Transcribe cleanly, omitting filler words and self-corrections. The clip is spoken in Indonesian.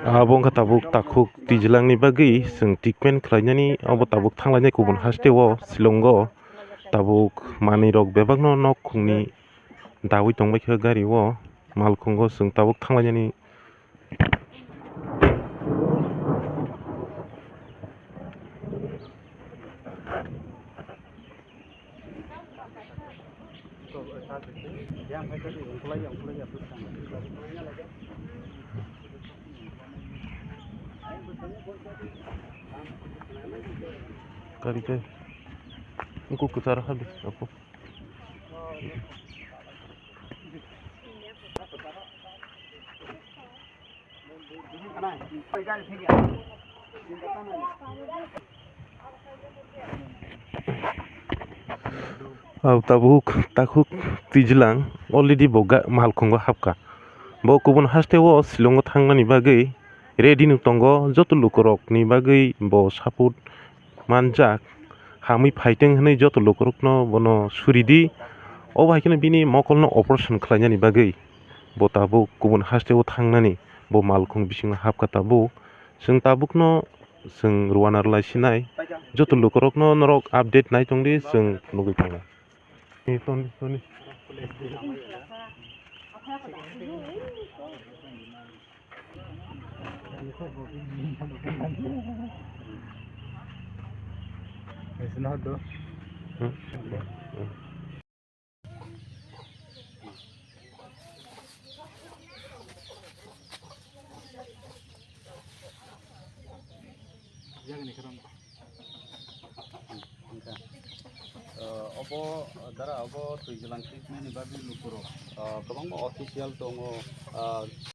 Abong ka tabuk takuk tijlang ni bagi seng tikmen kelainani abo tabuk thanglani kubun hastewo silongo tabuk mani rok bebakno nok khungni dawi tongbai kha gari wo malkhungo seng tabuk thanglani gari ke aku kejar habis aku tabuk takuk tijlang already boga malkhungo hapka bo kubun hastewo silongo thangnani bagui ready no tongo joto lukorok ni bagui bo support manjak hamui fighting hinui joto lukorokno bono suridi obo haikhe bini mokolno operation khlainani bagui bo tabuk kubun hastewo thangnani bo malkhung bisingo hapka tabuk seng tabukno seng rwana rwlai sinai joto lukorokno norok update nai tongdi seng nugui tongo. Obo dara obo tuijalang treatment ni bagi lukuro kabang official tongo